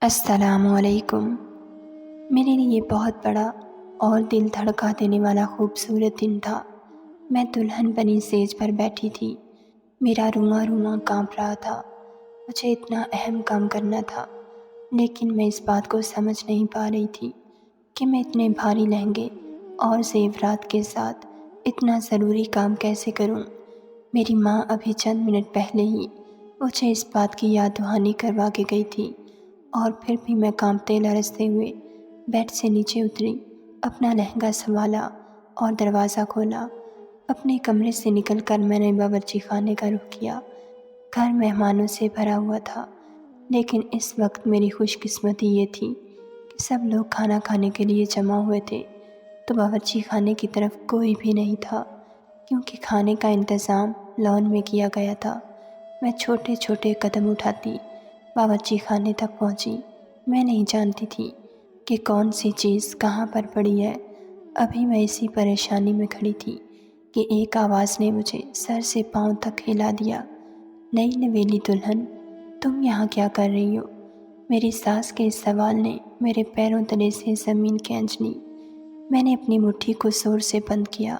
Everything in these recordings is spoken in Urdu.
السلام علیکم۔ میرے لیے بہت بڑا اور دل دھڑکا دینے والا خوبصورت دن تھا۔ میں دلہن بنی سیج پر بیٹھی تھی، میرا رواں رواں کانپ رہا تھا۔ مجھے اتنا اہم کام کرنا تھا، لیکن میں اس بات کو سمجھ نہیں پا رہی تھی کہ میں اتنے بھاری لہنگے اور زیورات کے ساتھ اتنا ضروری کام کیسے کروں۔ میری ماں ابھی چند منٹ پہلے ہی مجھے اس بات کی یاد دہانی کروا کے گئی تھی، اور پھر بھی میں کانپتے لرزتے ہوئے بیڈ سے نیچے اتری، اپنا لہنگا سنبھالا اور دروازہ کھولا۔ اپنے کمرے سے نکل کر میں نے باورچی خانے کا رخ کیا۔ گھر مہمانوں سے بھرا ہوا تھا، لیکن اس وقت میری خوش قسمتی یہ تھی کہ سب لوگ کھانا کھانے کے لیے جمع ہوئے تھے، تو باورچی خانے کی طرف کوئی بھی نہیں تھا، کیونکہ کھانے کا انتظام لان میں کیا گیا تھا۔ میں چھوٹے چھوٹے قدم اٹھاتی باورچی خانے تک پہنچی۔ میں نہیں جانتی تھی کہ کون سی چیز کہاں پر پڑی ہے۔ ابھی میں اسی پریشانی میں کھڑی تھی کہ ایک آواز نے مجھے سر سے پاؤں تک ہلا دیا۔ نئی نویلی دلہن، تم یہاں کیا کر رہی ہو؟ میری ساس کے اس سوال نے میرے پیروں تلے سے زمین کھینچ لی۔ میں نے اپنی مٹھی کو زور سے بند کیا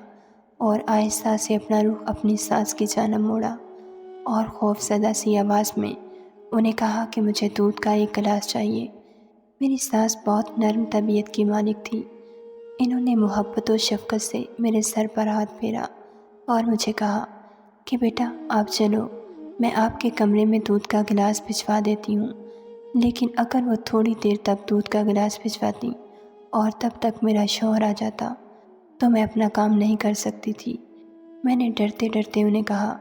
اور آہستہ سے اپنا رخ اپنی ساس کی جانب موڑا، اور خوف زدہ سی آواز میں انہیں کہا کہ مجھے دودھ کا ایک گلاس چاہیے۔ میری ساس بہت نرم طبیعت کی مالک تھی۔ انہوں نے محبت و شفقت سے میرے سر پر ہاتھ پھیرا اور مجھے کہا کہ بیٹا آپ چلو، میں آپ کے کمرے میں دودھ کا گلاس بھجوا دیتی ہوں۔ لیکن اگر وہ تھوڑی دیر تک دودھ کا گلاس بھجواتی اور تب تک میرا شوہر آ جاتا تو میں اپنا کام نہیں کر سکتی تھی۔ میں نے ڈرتے ڈرتے انہیں کہا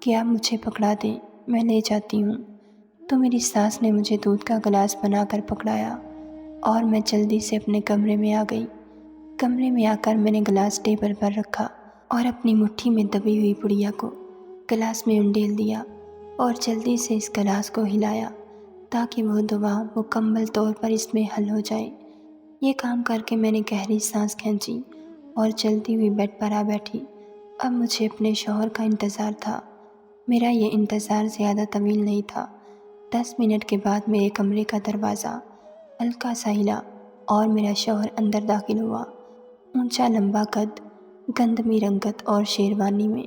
کہ آپ مجھے پکڑا دیں، میں لے جاتی ہوں۔ تو میری ساس نے مجھے دودھ کا گلاس بنا کر پکڑایا اور میں جلدی سے اپنے کمرے میں آ گئی۔ کمرے میں آ کر میں نے گلاس ٹیبل پر رکھا اور اپنی مٹھی میں دبی ہوئی پڑیا کو گلاس میں انڈیل دیا اور جلدی سے اس گلاس کو ہلایا تاکہ وہ دوا مکمل طور پر اس میں حل ہو جائے۔ یہ کام کر کے میں نے گہری سانس کھینچی اور چلتی ہوئی بیڈ پر آ بیٹھی۔ اب مجھے اپنے شوہر کا انتظار تھا۔ میرا یہ انتظار زیادہ طویل نہیں تھا۔ 10 منٹ کے بعد میرے کمرے کا دروازہ ہلکا سا ہلا اور میرا شوہر اندر داخل ہوا۔ اونچا لمبا قد، گندمی رنگت اور شیروانی میں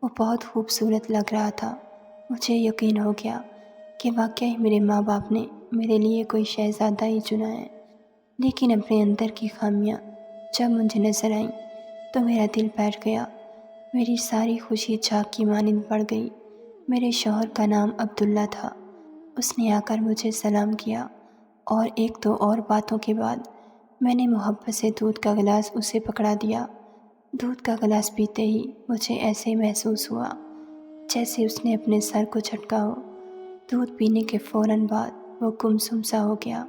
وہ بہت خوبصورت لگ رہا تھا۔ مجھے یقین ہو گیا کہ واقعی میرے ماں باپ نے میرے لیے کوئی شہزادہ ہی چنا ہے۔ لیکن اپنے اندر کی خامیاں جب مجھے نظر آئیں تو میرا دل بیٹھ گیا۔ میری ساری خوشی جھاگ کی مانند بڑھ گئی۔ میرے شوہر کا نام عبداللہ تھا۔ اس نے آ کر مجھے سلام کیا اور ایک دو اور باتوں کے بعد میں نے محبت سے دودھ کا گلاس اسے پکڑا دیا۔ دودھ کا گلاس پیتے ہی مجھے ایسے محسوس ہوا جیسے اس نے اپنے سر کو جھٹکا ہو۔ دودھ پینے کے فوراً بعد وہ گمسم سا ہو گیا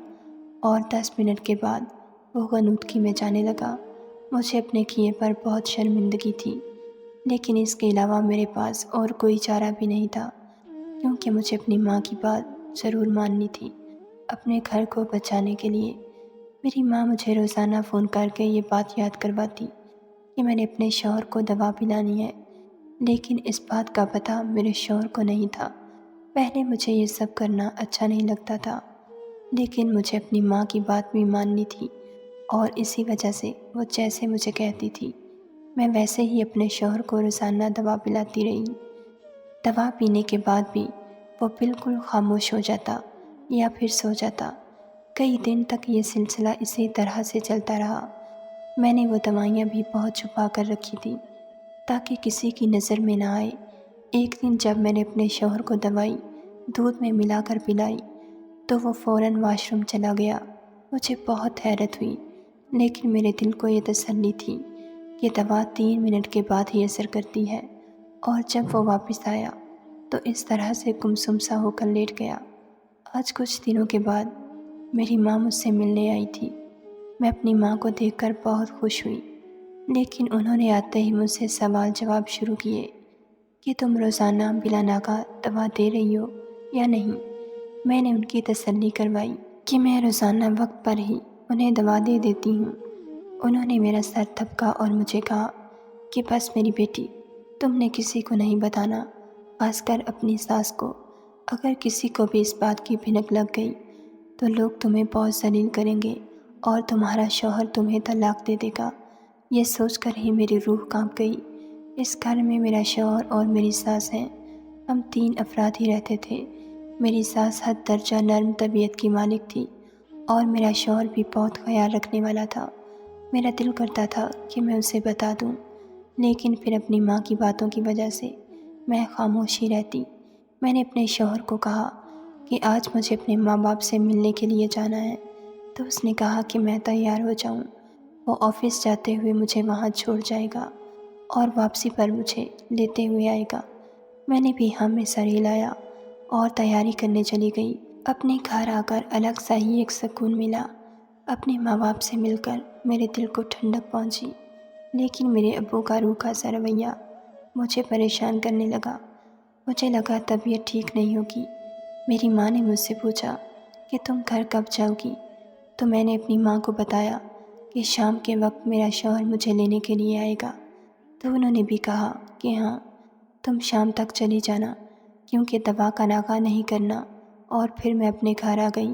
اور 10 منٹ کے بعد وہ غنودگی میں جانے لگا۔ مجھے اپنے کیے پر بہت شرمندگی تھی، لیکن اس کے علاوہ میرے پاس اور کوئی چارہ بھی نہیں تھا، کیونکہ مجھے اپنی ماں کی بات ضرور ماننی تھی اپنے گھر کو بچانے کے لیے۔ میری ماں مجھے روزانہ فون کر کے یہ بات یاد کرواتی کہ میں نے اپنے شوہر کو دوا پلانی ہے، لیکن اس بات کا پتہ میرے شوہر کو نہیں تھا۔ پہلے مجھے یہ سب کرنا اچھا نہیں لگتا تھا، لیکن مجھے اپنی ماں کی بات بھی ماننی تھی، اور اسی وجہ سے وہ جیسے مجھے کہتی تھی میں ویسے ہی اپنے شوہر کو روزانہ دوا پلاتی رہی۔ دوا پینے کے بعد بھی وہ بالکل خاموش ہو جاتا یا پھر سو جاتا۔ کئی دن تک یہ سلسلہ اسی طرح سے چلتا رہا۔ میں نے وہ دوائیاں بھی بہت چھپا کر رکھی تھی تاکہ کسی کی نظر میں نہ آئے۔ ایک دن جب میں نے اپنے شوہر کو دوائی دودھ میں ملا کر پلائی تو وہ فوراً واش روم چلا گیا۔ مجھے بہت حیرت ہوئی، لیکن میرے دل کو یہ تسلی تھی کہ دوا 3 منٹ کے بعد ہی اثر کرتی ہے، اور جب وہ واپس آیا تو اس طرح سے گمسم سا ہو کر لیٹ گیا۔ آج کچھ دنوں کے بعد میری ماں مجھ سے ملنے آئی تھی۔ میں اپنی ماں کو دیکھ کر بہت خوش ہوئی، لیکن انہوں نے آتے ہی مجھ سے سوال جواب شروع کیے کہ تم روزانہ بلا ناغہ دوا دے رہی ہو یا نہیں۔ میں نے ان کی تسلی کروائی کہ میں روزانہ وقت پر ہی انہیں دوا دے دیتی ہوں۔ انہوں نے میرا سر تھپکا اور مجھے کہا کہ بس میری بیٹی، تم نے کسی کو نہیں بتانا، خاص کر اپنی ساس کو۔ اگر کسی کو بھی اس بات کی بھنک لگ گئی تو لوگ تمہیں بہت ذلیل کریں گے اور تمہارا شوہر تمہیں طلاق دے دے گا۔ یہ سوچ کر ہی میری روح کانپ گئی۔ اس گھر میں میرا شوہر اور میری ساس ہیں۔ ہم 3 افراد ہی رہتے تھے۔ میری ساس حد درجہ نرم طبیعت کی مالک تھی اور میرا شوہر بھی بہت خیال رکھنے والا تھا۔ میرا دل کرتا تھا کہ میں اسے بتا دوں، لیکن پھر اپنی ماں کی باتوں کی وجہ سے میں خاموشی رہتی۔ میں نے اپنے شوہر کو کہا کہ آج مجھے اپنے ماں باپ سے ملنے کے لیے جانا ہے، تو اس نے کہا کہ میں تیار ہو جاؤں۔ وہ آفس جاتے ہوئے مجھے وہاں چھوڑ جائے گا اور واپسی پر مجھے لیتے ہوئے آئے گا۔ میں نے بھی ہاں میں سر ہلایا اور تیاری کرنے چلی گئی۔ اپنے گھر آ کر الگ سا ہی ایک سکون ملا۔ اپنے ماں باپ سے مل کر میرے دل کو ٹھنڈک پہنچی، لیکن میرے ابو کا روکھا سا رویہ مجھے پریشان کرنے لگا۔ مجھے لگا طبیعت ٹھیک نہیں ہوگی۔ میری ماں نے مجھ سے پوچھا کہ تم گھر کب جاؤ گی؟ تو میں نے اپنی ماں کو بتایا کہ شام کے وقت میرا شوہر مجھے لینے کے لیے آئے گا۔ تو انہوں نے بھی کہا کہ ہاں، تم شام تک چلی جانا، کیونکہ دوا کا ناغہ نہیں کرنا۔ اور پھر میں اپنے گھر آ گئی۔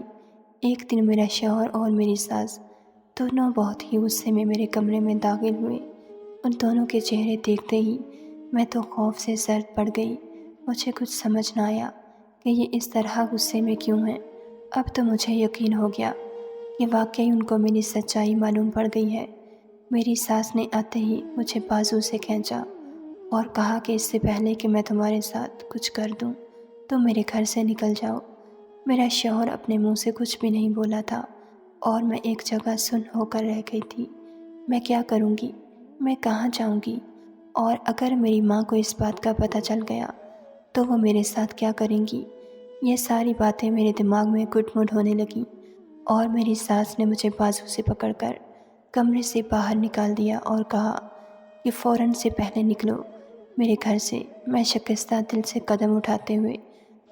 ایک دن میرا شوہر اور میری ساس دونوں بہت ہی غصے میں میرے کمرے میں داخل ہوئے۔ ان دونوں کے چہرے دیکھتے ہی میں تو خوف سے زرد پڑ گئی۔ مجھے کچھ سمجھ نہ آیا کہ یہ اس طرح غصے میں کیوں ہیں۔ اب تو مجھے یقین ہو گیا کہ واقعی ان کو میری سچائی معلوم پڑ گئی ہے۔ میری ساس نے آتے ہی مجھے بازو سے کھینچا اور کہا کہ اس سے پہلے کہ میں تمہارے ساتھ کچھ کر دوں، تم میرے گھر سے نکل جاؤ۔ میرا شوہر اپنے منہ سے کچھ بھی نہیں بولا تھا اور میں ایک جگہ سن ہو کر رہ گئی تھی۔ میں کیا کروں گی؟ میں کہاں جاؤں گی؟ اور اگر میری ماں کو اس بات کا پتہ چل گیا تو وہ میرے ساتھ کیا کریں گی؟ یہ ساری باتیں میرے دماغ میں گٹ مٹ ہونے لگیں اور میری ساس نے مجھے بازو سے پکڑ کر کمرے سے باہر نکال دیا اور کہا کہ فوراً سے پہلے نکلو میرے گھر سے۔ میں شکستہ دل سے قدم اٹھاتے ہوئے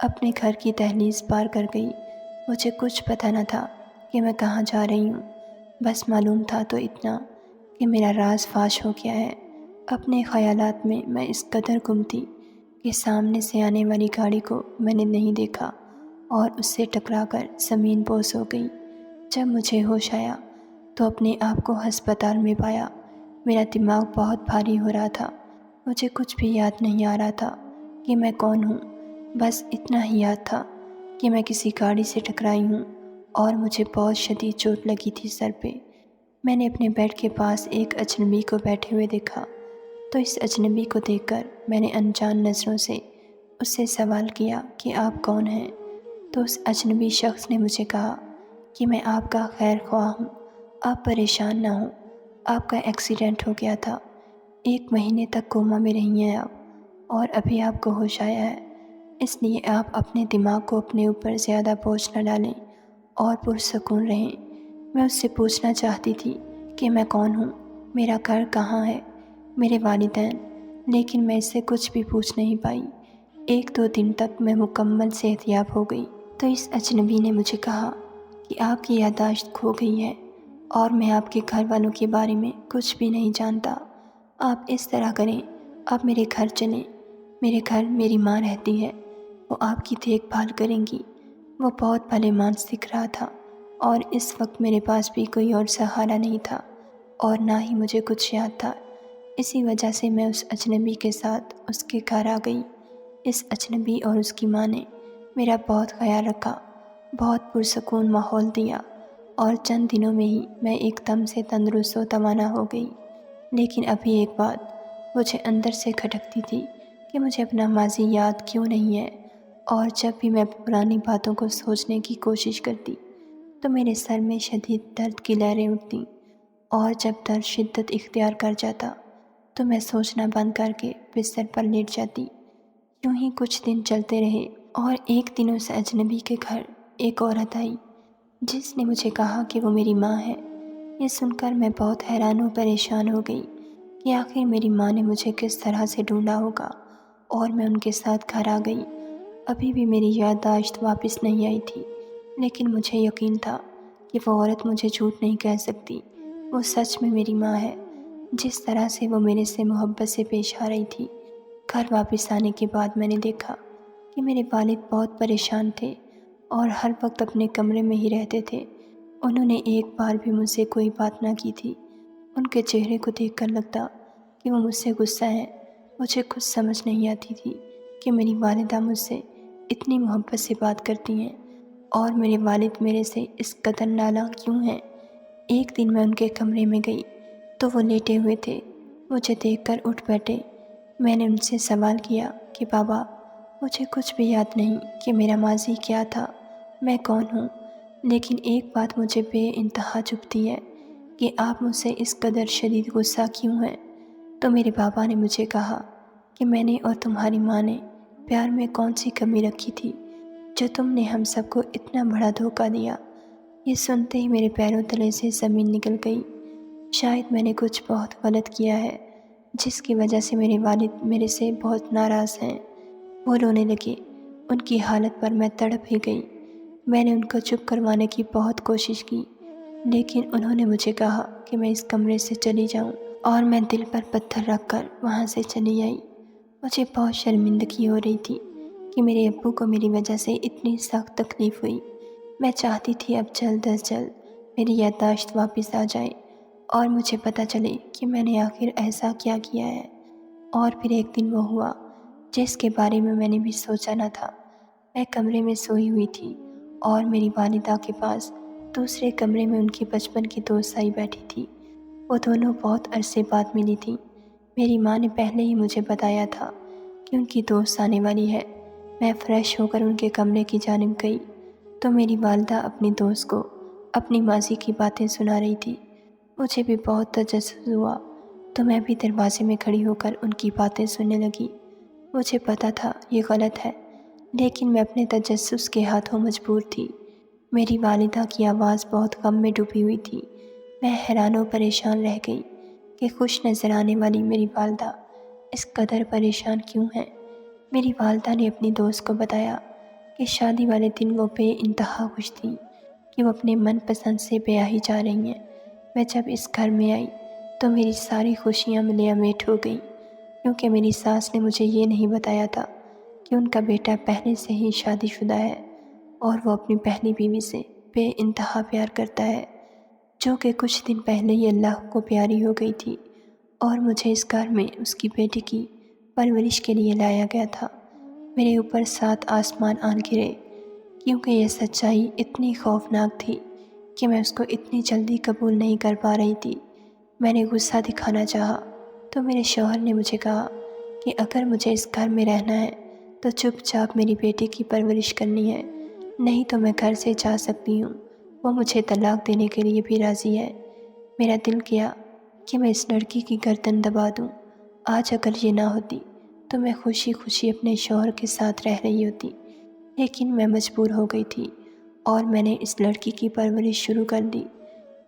اپنے گھر کی دہلیز پار کر گئی۔ مجھے کچھ پتہ نہ تھا کہ میں کہاں جا رہی ہوں، بس معلوم تھا تو اتنا کہ میرا راز فاش ہو گیا ہے۔ اپنے خیالات میں اس قدر گم تھی کہ سامنے سے آنے والی گاڑی کو میں نے نہیں دیکھا اور اس سے ٹکرا کر زمین بوس ہو گئی۔ جب مجھے ہوش آیا تو اپنے آپ کو ہسپتال میں پایا۔ میرا دماغ بہت بھاری ہو رہا تھا۔ مجھے کچھ بھی یاد نہیں آ رہا تھا کہ میں کون ہوں، بس اتنا ہی یاد تھا کہ میں کسی گاڑی سے ٹکرائی ہوں اور مجھے بہت شدید چوٹ لگی تھی سر پہ۔ میں نے اپنے بیڈ کے پاس ایک اجنبی کو بیٹھے ہوئے دیکھا، تو اس اجنبی کو دیکھ کر میں نے انجان نظروں سے اس سے سوال کیا کہ آپ کون ہیں؟ تو اس اجنبی شخص نے مجھے کہا کہ میں آپ کا خیر خواہ ہوں، آپ پریشان نہ ہوں، آپ کا ایکسیڈنٹ ہو گیا تھا، 1 مہینے تک کوما میں رہی ہیں آپ، اور ابھی آپ کو ہوش آیا ہے، اس لیے آپ اپنے دماغ کو اپنے اوپر زیادہ بوجھ نہ ڈالیں اور پرسکون رہیں۔ میں اس سے پوچھنا چاہتی تھی کہ میں کون ہوں، میرا گھر کہاں ہے، میرے والدین، لیکن میں اس سے کچھ بھی پوچھ نہیں پائی۔ 1-2 دن تک میں مکمل صحتیاب ہو گئی۔ تو اس اجنبی نے مجھے کہا کہ آپ کی یادداشت کھو گئی ہے اور میں آپ کے گھر والوں کے بارے میں کچھ بھی نہیں جانتا۔ آپ اس طرح کریں، آپ میرے گھر چلیں، میرے گھر میری ماں رہتی ہے، وہ آپ کی دیکھ بھال کریں گی۔ وہ بہت بھلے مانس دکھ رہا تھا اور اس وقت میرے پاس بھی کوئی اور سہارا نہیں تھا اور نہ ہی مجھے کچھ یاد تھا۔ اسی وجہ سے میں اس اجنبی کے ساتھ اس کے گھر آ گئی۔ اس اجنبی اور اس کی ماں نے میرا بہت خیال رکھا، بہت پرسکون ماحول دیا اور چند دنوں میں ہی میں ایک دم سے تندرست و توانا ہو گئی۔ لیکن ابھی ایک بات مجھے اندر سے کھٹکتی تھی کہ مجھے اپنا ماضی یاد کیوں نہیں ہے، اور جب بھی میں پرانی باتوں کو سوچنے کی کوشش کرتی تو میرے سر میں شدید درد کی لہریں اٹھتیں، اور جب درد شدت اختیار کر جاتا تو میں سوچنا بند کر کے بستر پر لیٹ جاتی۔ یوں ہی کچھ دن چلتے رہے اور ایک دن اس اجنبی کے گھر ایک عورت آئی جس نے مجھے کہا کہ وہ میری ماں ہے۔ یہ سن کر میں بہت حیران و پریشان ہو گئی کہ آخر میری ماں نے مجھے کس طرح سے ڈھونڈا ہوگا، اور میں ان کے ساتھ گھر آ گئی۔ ابھی بھی میری یادداشت واپس نہیں آئی تھی، لیکن مجھے یقین تھا کہ وہ عورت مجھے جھوٹ نہیں کہہ سکتی، وہ سچ میں میری ماں ہے۔ جس طرح سے وہ میرے سے محبت سے پیش آ رہی تھی، گھر واپس آنے کے بعد میں نے دیکھا کہ میرے والد بہت پریشان تھے اور ہر وقت اپنے کمرے میں ہی رہتے تھے۔ انہوں نے ایک بار بھی مجھ سے کوئی بات نہ کی تھی۔ ان کے چہرے کو دیکھ کر لگتا کہ وہ مجھ سے غصہ ہیں۔ مجھے کچھ سمجھ نہیں آتی تھی کہ میری والدہ مجھ سے اتنی محبت سے بات کرتی ہیں اور میرے والد میرے سے اس قدر نالاں کیوں ہیں۔ ایک دن میں ان کے کمرے میں گئی تو وہ لیٹے ہوئے تھے۔ مجھے دیکھ کر اٹھ بیٹھے۔ میں نے ان سے سوال کیا کہ بابا، مجھے کچھ بھی یاد نہیں کہ میرا ماضی کیا تھا، میں کون ہوں، لیکن ایک بات مجھے بے انتہا چبھتی ہے کہ آپ مجھ سے اس قدر شدید غصہ کیوں ہیں۔ تو میرے بابا نے مجھے کہا کہ میں نے اور تمہاری ماں نے پیار میں کون سی کمی رکھی تھی جو تم نے ہم سب کو اتنا بڑا دھوکہ دیا۔ یہ سنتے ہی میرے پیروں تلے سے زمین نکل گئی۔ شاید میں نے کچھ بہت غلط کیا ہے جس کی وجہ سے میرے والد میرے سے بہت ناراض ہیں۔ وہ رونے لگے۔ ان کی حالت پر میں تڑپ ہی گئی۔ میں نے ان کو چپ کروانے کی بہت کوشش کی، لیکن انہوں نے مجھے کہا کہ میں اس کمرے سے چلی جاؤں، اور میں دل پر پتھر رکھ کر وہاں سے چلی آئی۔ مجھے بہت شرمندگی ہو رہی تھی کہ میرے ابو کو میری وجہ سے اتنی سخت تکلیف ہوئی۔ میں چاہتی تھی اب جلد از جلد میری یادداشت واپس آ جائے اور مجھے پتہ چلے کہ میں نے آخر ایسا کیا کیا ہے۔ اور پھر ایک دن وہ ہوا جس کے بارے میں نے بھی سوچا نہ تھا۔ میں کمرے میں سوئی ہوئی تھی اور میری والدہ کے پاس دوسرے کمرے میں ان کی بچپن کی دوست آئی بیٹھی تھی۔ وہ دونوں بہت عرصے بعد ملی تھیں۔ میری ماں نے پہلے ہی مجھے بتایا تھا کہ ان کی دوست آنے والی ہے۔ میں فریش ہو کر ان کے کمرے کی جانب گئی تو میری والدہ اپنی دوست کو اپنی ماضی کی باتیں سنا رہی تھی۔ مجھے بھی بہت تجسس ہوا تو میں بھی دروازے میں کھڑی ہو کر ان کی باتیں سننے لگی۔ مجھے پتہ تھا یہ غلط ہے، لیکن میں اپنے تجسس کے ہاتھوں مجبور تھی۔ میری والدہ کی آواز بہت غم میں ڈوبی ہوئی تھی۔ میں حیران و پریشان رہ گئی کہ خوش نظر آنے والی میری والدہ اس قدر پریشان کیوں ہیں۔ میری والدہ نے اپنی دوست کو بتایا کہ شادی والے دن وہ بے انتہا خوش تھی کہ وہ اپنے من پسند سے بیاہی جا رہی ہیں۔ میں جب اس گھر میں آئی تو میری ساری خوشیاں ملیاں میٹ ہو گئیں، کیونکہ میری ساس نے مجھے یہ نہیں بتایا تھا کہ ان کا بیٹا پہلے سے ہی شادی شدہ ہے اور وہ اپنی پہلی بیوی سے بے انتہا پیار کرتا ہے، جو کہ کچھ دن پہلے ہی اللہ کو پیاری ہو گئی تھی، اور مجھے اس گھر میں اس کی بیٹی کی پرورش کے لیے لایا گیا تھا۔ میرے اوپر 7 آسمان آن گرے، کیونکہ یہ سچائی اتنی خوفناک تھی کہ میں اس کو اتنی جلدی قبول نہیں کر پا رہی تھی۔ میں نے غصہ دکھانا چاہا تو میرے شوہر نے مجھے کہا کہ اگر مجھے اس گھر میں رہنا ہے تو چپ چاپ میری بیٹی کی پرورش کرنی ہے، نہیں تو میں گھر سے جا سکتی ہوں۔ وہ مجھے طلاق دینے کے لیے بھی راضی ہے۔ میرا دل کیا کہ میں اس لڑکی کی گردن دبا دوں۔ آج اگر یہ نہ ہوتی تو میں خوشی خوشی اپنے شوہر کے ساتھ رہ رہی ہوتی، لیکن میں مجبور ہو گئی تھی اور میں نے اس لڑکی کی پرورش شروع کر دی۔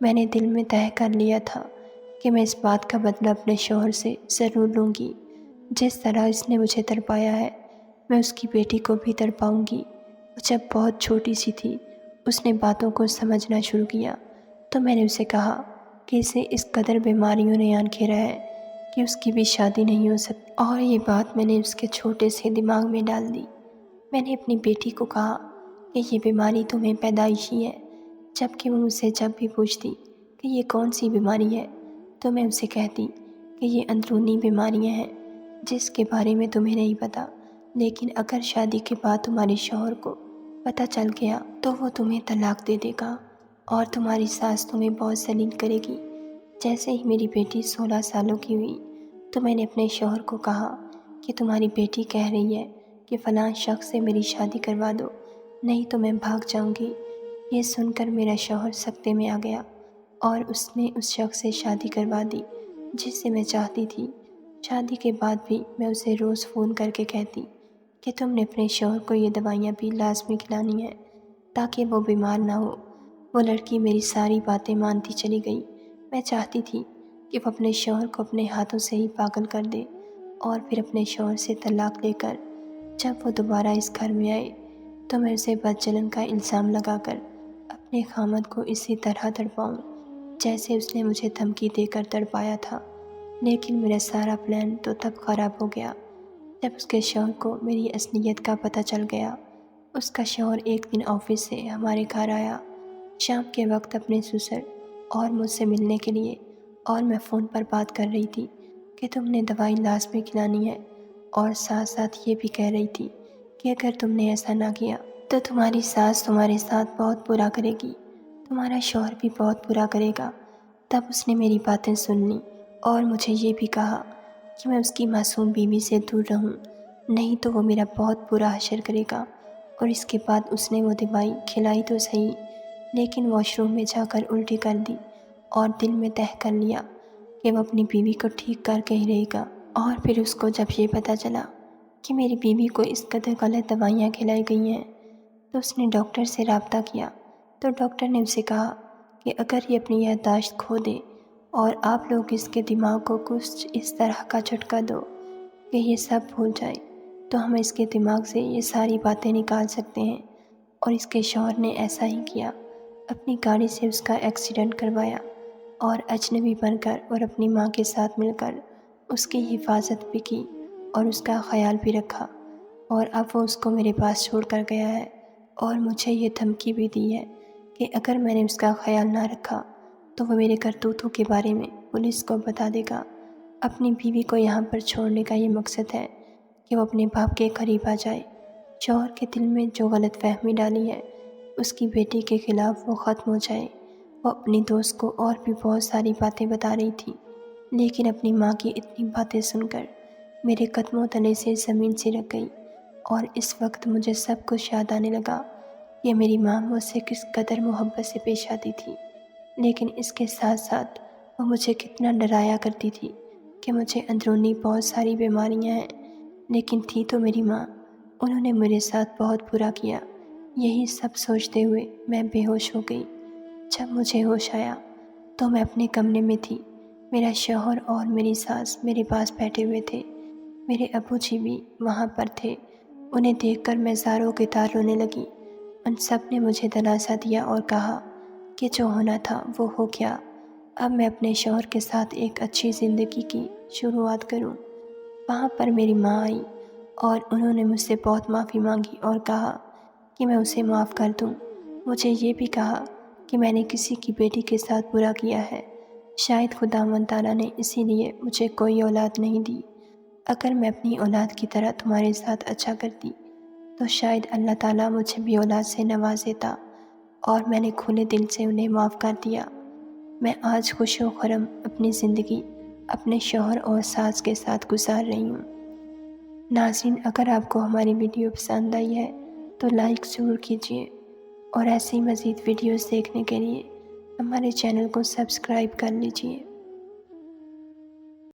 میں نے دل میں طے کر لیا تھا کہ میں اس بات کا بدلہ اپنے شوہر سے ضرور لوں گی۔ جس طرح اس نے مجھے تڑپایا ہے، میں اس کی بیٹی کو بھی تڑپاؤں گی۔ وہ جب بہت چھوٹی سی تھی، اس نے باتوں کو سمجھنا شروع کیا تو میں نے اسے کہا کہ اسے اس قدر بیماریوں نے آن گھیرا ہے کہ اس کی بھی شادی نہیں ہو سکتی، اور یہ بات میں نے اس کے چھوٹے سے دماغ میں ڈال دی۔ میں نے اپنی بیٹی کو کہا کہ یہ بیماری تمہیں پیدائشی ہے، جبکہ وہ مجھ سے جب بھی پوچھتی کہ یہ کون سی بیماری ہے تو میں اسے کہتی کہ یہ اندرونی بیماریاں ہیں جس کے بارے میں تمہیں نہیں پتہ، لیکن اگر شادی کے بعد تمہارے شوہر کو پتہ چل گیا تو وہ تمہیں طلاق دے دے گا اور تمہاری ساس تمہیں بہت ذلیل کرے گی۔ جیسے ہی میری بیٹی 16 سالوں کی ہوئی تو میں نے اپنے شوہر کو کہا کہ تمہاری بیٹی کہہ رہی ہے کہ فلاں شخص سے میری شادی کروا دو، نہیں تو میں بھاگ جاؤں گی۔ یہ سن کر میرا شوہر سکتے میں آ گیا اور اس نے اس شخص سے شادی کروا دی جس سے میں چاہتی تھی۔ شادی کے بعد بھی میں اسے روز فون کر کے کہتی کہ تم نے اپنے شوہر کو یہ دوائیاں بھی لازمی کھلانی ہیں تاکہ وہ بیمار نہ ہو۔ وہ لڑکی میری ساری باتیں مانتی چلی گئی۔ میں چاہتی تھی کہ وہ اپنے شوہر کو اپنے ہاتھوں سے ہی پاگل کر دے اور پھر اپنے شوہر سے طلاق لے کر جب وہ دوبارہ اس گھر میں آئے تو میں اسے بدجلن کا الزام لگا کر اپنے خامد کو اسی طرح تڑپاؤں جیسے اس نے مجھے دھمکی دے کر تڑپایا تھا۔ لیکن میرا سارا پلان تو تب خراب ہو گیا جب اس کے شوہر کو میری اصلیت کا پتہ چل گیا۔ اس کا شوہر ایک دن آفس سے ہمارے گھر آیا شام کے وقت اپنے سسر اور مجھ سے ملنے کے لیے، اور میں فون پر بات کر رہی تھی کہ تم نے دوائی لازمی کھلانی ہے، اور ساتھ ساتھ یہ بھی کہہ رہی تھی کہ اگر تم نے ایسا نہ کیا تو تمہاری ساس تمہارے ساتھ بہت برا کرے گی، تمہارا شوہر بھی بہت برا کرے گا۔ تب اس نے میری باتیں سن لیں اور مجھے یہ بھی کہا کہ میں اس کی معصوم بیوی سے دور رہوں، نہیں تو وہ میرا بہت برا حشر کرے گا۔ اور اس کے بعد اس نے وہ دوائی کھلائی تو صحیح، لیکن واش روم میں جا کر الٹی کر دی اور دل میں طے کر لیا کہ وہ اپنی بیوی کو ٹھیک کر کے ہی رہے گا۔ اور پھر اس کو جب یہ پتہ چلا کہ میری بیوی کو اس قدر غلط دوائیاں کھلائی گئی ہیں تو اس نے ڈاکٹر سے رابطہ کیا، تو ڈاکٹر نے اسے کہا کہ اگر یہ اپنی یادداشت کھو دے اور آپ لوگ اس کے دماغ کو کچھ اس طرح کا جھٹکا دو کہ یہ سب بھول جائے تو ہم اس کے دماغ سے یہ ساری باتیں نکال سکتے ہیں۔ اور اس کے شوہر نے ایسا ہی کیا، اپنی گاڑی سے اس کا ایکسیڈنٹ کروایا اور اجنبی بن کر اور اپنی ماں کے ساتھ مل کر اس کی حفاظت بھی کی اور اس کا خیال بھی رکھا، اور اب وہ اس کو میرے پاس چھوڑ کر گیا ہے، اور مجھے یہ دھمکی بھی دی ہے کہ اگر میں نے اس کا خیال نہ رکھا تو وہ میرے کرتوتوں کے بارے میں پولیس کو بتا دے گا۔ اپنی بیوی کو یہاں پر چھوڑنے کا یہ مقصد ہے کہ وہ اپنے باپ کے قریب آ جائے۔ شوہر کے دل میں جو غلط فہمی ڈالی ہے اس کی بیٹی کے خلاف وہ ختم ہو جائے۔ وہ اپنی دوست کو اور بھی بہت ساری باتیں بتا رہی تھی، لیکن اپنی ماں کی اتنی باتیں سن کر میرے قدموں تلے سے زمین سی رک گئی، اور اس وقت مجھے سب کچھ یاد آنے لگا کہ میری ماں مجھ سے کس قدر محبت سے پیش آتی تھی، لیکن اس کے ساتھ ساتھ وہ مجھے کتنا ڈرایا کرتی تھی کہ مجھے اندرونی بہت ساری بیماریاں ہیں، لیکن تھی تو میری ماں، انہوں نے میرے ساتھ بہت برا کیا۔ یہی سب سوچتے ہوئے میں بے ہوش ہو گئی۔ جب مجھے ہوش آیا تو میں اپنے کمرے میں تھی، میرا شوہر اور میری ساس میرے پاس بیٹھے ہوئے تھے، میرے ابو جی بھی وہاں پر تھے۔ انہیں دیکھ کر میں زاروں کے تار رونے لگی۔ ان سب نے مجھے دلاسا دیا اور کہا کہ جو ہونا تھا وہ ہو گیا، اب میں اپنے شوہر کے ساتھ ایک اچھی زندگی کی شروعات کروں۔ وہاں پر میری ماں آئی اور انہوں نے مجھ سے بہت معافی مانگی اور کہا کہ میں اسے معاف کر دوں۔ مجھے یہ بھی کہا کہ میں نے کسی کی بیٹی کے ساتھ برا کیا ہے، شاید خداوند تعالیٰ نے اسی لیے مجھے کوئی اولاد نہیں دی۔ اگر میں اپنی اولاد کی طرح تمہارے ساتھ اچھا کرتی تو شاید اللہ تعالیٰ مجھے بھی اولاد سے نواز دیتا، اور میں نے کھلے دل سے انہیں معاف کر دیا۔ میں آج خوش و خرم اپنی زندگی اپنے شوہر اور ساس کے ساتھ گزار رہی ہوں۔ ناظرین، اگر آپ کو ہماری ویڈیو پسند آئی ہے تو لائک ضرور کیجیے، اور ایسی مزید ویڈیوز دیکھنے کے لیے ہمارے چینل کو سبسکرائب کر لیجیے۔